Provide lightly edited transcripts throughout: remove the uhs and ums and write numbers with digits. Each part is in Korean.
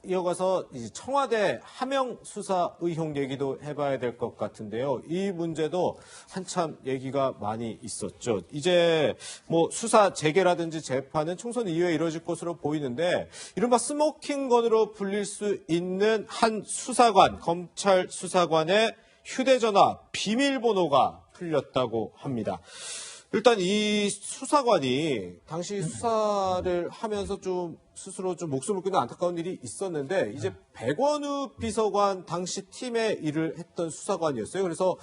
이어가서 이제 청와대 하명 수사 의혹 얘기도 해봐야 될 것 같은데요. 이 문제도 한참 얘기가 많이 있었죠. 이제 뭐 수사 재개라든지 재판은 총선 이후에 이루어질 것으로 보이는데 이른바 스모킹건으로 불릴 수 있는 한 수사관, 검찰 수사관의 휴대전화 비밀번호가 풀렸다고 합니다. 일단 이 수사관이 당시 수사를 하면서 좀 스스로 좀 목숨을 끊는 안타까운 일이 있었는데 이제 백원우 비서관 당시 팀에 일을 했던 수사관이었어요. 그래서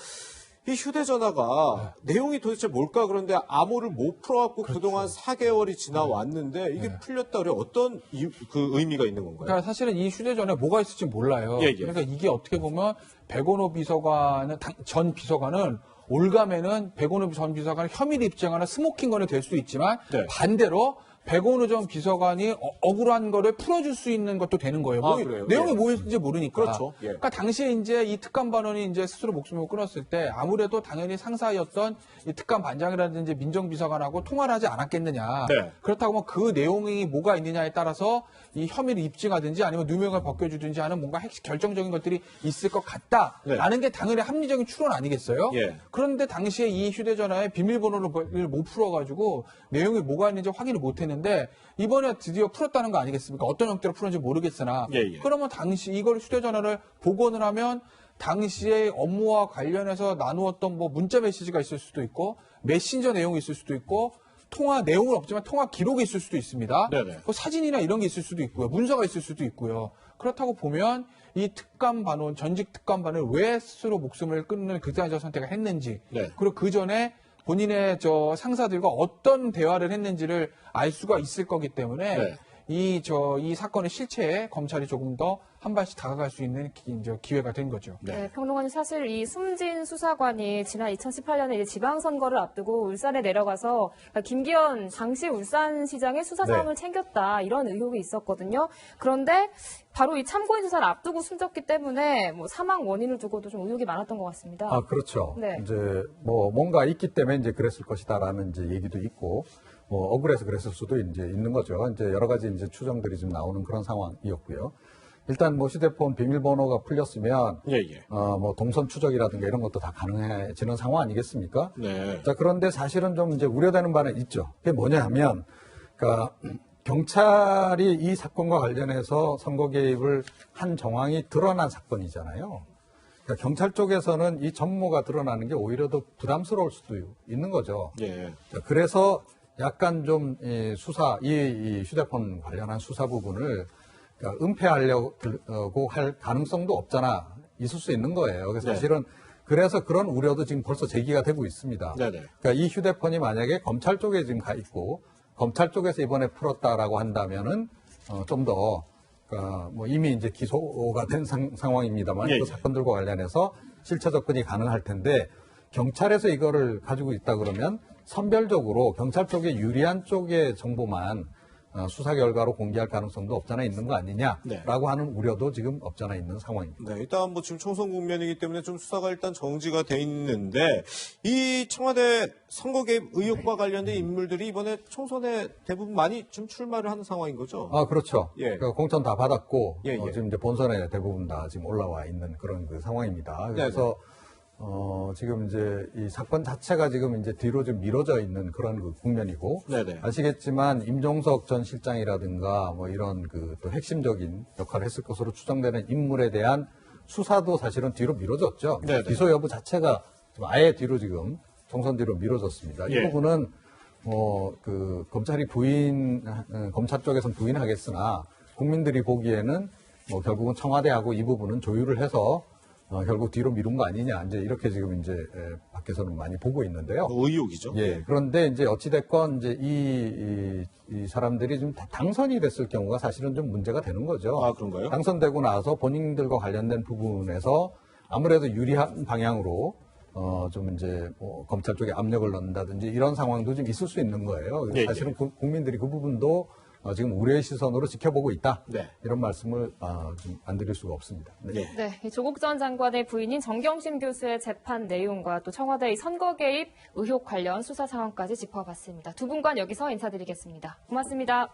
이 휴대전화가 내용이 도대체 뭘까 그런데 암호를 못 풀어갖고 그렇죠. 그동안 4개월이 지나왔는데 이게 풀렸다 그래 어떤 그 의미가 있는 건가요? 그러니까 사실은 이 휴대전화에 뭐가 있을지 몰라요. 예. 그러니까 이게 어떻게 보면 백원호 비서관은 전 비서관은 올가면은 백원호 전 비서관은 혐의를 입증하는 스모킹건이 될 수 있지만 반대로 백원우 전 비서관이 억울한 거를 풀어줄 수 있는 것도 되는 거예요. 내용이 뭐였는지 모르니까. 그렇죠. 그러니까 당시에 이제 이 특감반원이 이제 스스로 목숨을 끊었을 때 아무래도 당연히 상사였던 이 특감반장이라든지 민정비서관하고 통화를 하지 않았겠느냐. 그렇다고 뭐 그 내용이 뭐가 있느냐에 따라서 이 혐의를 입증하든지 아니면 누명을 벗겨주든지 하는 뭔가 결정적인 것들이 있을 것 같다라는 게 당연히 합리적인 추론 아니겠어요? 그런데 당시에 이 휴대전화에 비밀번호를 못 풀어가지고 내용이 뭐가 있는지 확인을 못했는데 이번에 드디어 풀었다는 거 아니겠습니까? 어떤 형태로 풀었는지 모르겠으나 그러면 당시 이걸 휴대전화를 복원을 하면 당시에 업무와 관련해서 나누었던 뭐 문자 메시지가 있을 수도 있고 메신저 내용이 있을 수도 있고 통화 내용은 없지만 통화 기록이 있을 수도 있습니다. 뭐 사진이나 이런 게 있을 수도 있고요. 문서가 있을 수도 있고요. 그렇다고 보면 이 특감반원, 전직 특감반을 왜 스스로 목숨을 끊는 극단적 선택을 했는지 그리고 그 전에 본인의 상사들과 어떤 대화를 했는지를 알 수가 있을 거기 때문에 이 사건의 실체에 검찰이 조금 더 한 발씩 다가갈 수 있는 기회가 된 거죠. 평론가님 사실 이 숨진 수사관이 지난 2018년에 이제 지방선거를 앞두고 울산에 내려가서 김기현 당시 울산시장의 수사 상황을 챙겼다 이런 의혹이 있었거든요. 그런데 바로 이 참고인 수사를 앞두고 숨졌기 때문에 뭐 사망 원인을 두고도 좀 의혹이 많았던 것 같습니다. 아 그렇죠. 이제 뭐 뭔가 있기 때문에 이제 그랬을 것이다라는 이제 얘기도 있고. 뭐 억울해서 그랬을 수도 이제 있는 거죠. 이제 여러 가지 이제 추정들이 좀 나오는 그런 상황이었고요. 일단 뭐 휴대폰 비밀번호가 풀렸으면 뭐 동선 추적이라든가 이런 것도 다 가능해지는 상황 아니겠습니까? 자 그런데 사실은 좀 이제 우려되는 바는 있죠. 그게 뭐냐면, 그러니까 경찰이 이 사건과 관련해서 선거 개입을 한 정황이 드러난 사건이잖아요. 그러니까 경찰 쪽에서는 이 전모가 드러나는 게 오히려 더 부담스러울 수도 있는 거죠. 자, 그래서 약간 좀 이 휴대폰 관련한 수사 부분을 그러니까 은폐하려고 할 가능성도 없잖아 있을 수 있는 거예요. 그래서 사실은 그래서 그런 우려도 지금 벌써 제기가 되고 있습니다. 그러니까 이 휴대폰이 만약에 검찰 쪽에 지금 가 있고 검찰 쪽에서 이번에 풀었다라고 한다면은 좀 더 그러니까 뭐 이미 이제 기소가 된 상황입니다만 그 사건들과 관련해서 실체 접근이 가능할 텐데 경찰에서 이거를 가지고 있다 그러면 선별적으로 경찰 쪽에 유리한 쪽의 정보만 수사 결과로 공개할 가능성도 없잖아 있는 거 아니냐라고 하는 우려도 지금 없잖아 있는 상황입니다. 일단 뭐 지금 총선 국면이기 때문에 좀 수사가 일단 정지가 돼 있는데 이 청와대 선거 개입 의혹과 관련된 인물들이 이번에 총선에 대부분 많이 좀 출마를 하는 상황인 거죠? 아 그렇죠. 그러니까 공천 다 받았고 지금 이제 본선에 대부분 다 지금 올라와 있는 그런 그 상황입니다. 그래서 지금 이제 이 사건 자체가 지금 이제 뒤로 좀 미뤄져 있는 그런 그 국면이고. 아시겠지만 임종석 전 실장이라든가 뭐 이런 그 또 핵심적인 역할을 했을 것으로 추정되는 인물에 대한 수사도 사실은 뒤로 미뤄졌죠. 기소 여부 자체가 좀 아예 뒤로 지금 총선 뒤로 미뤄졌습니다. 이 부분은 그 검찰이 검찰 쪽에서는 부인하겠으나 국민들이 보기에는 뭐 결국은 청와대하고 이 부분은 조율을 해서 결국 뒤로 미룬 거 아니냐, 이제 이렇게 지금 이제 밖에서는 많이 보고 있는데요. 의혹이죠. 그런데 이제 어찌됐건 이제 이 사람들이 좀 당선이 됐을 경우가 사실은 좀 문제가 되는 거죠. 아, 그런가요? 당선되고 나서 본인들과 관련된 부분에서 아무래도 유리한 방향으로 좀 이제 뭐 검찰 쪽에 압력을 넣는다든지 이런 상황도 좀 있을 수 있는 거예요. 사실은 국민들이 그 부분도 지금 우려의 시선으로 지켜보고 있다. 이런 말씀을 좀 안 드릴 수가 없습니다. 조국 전 장관의 부인인 정경심 교수의 재판 내용과 또 청와대의 선거 개입 의혹 관련 수사 상황까지 짚어봤습니다. 두 분과 여기서 인사드리겠습니다. 고맙습니다.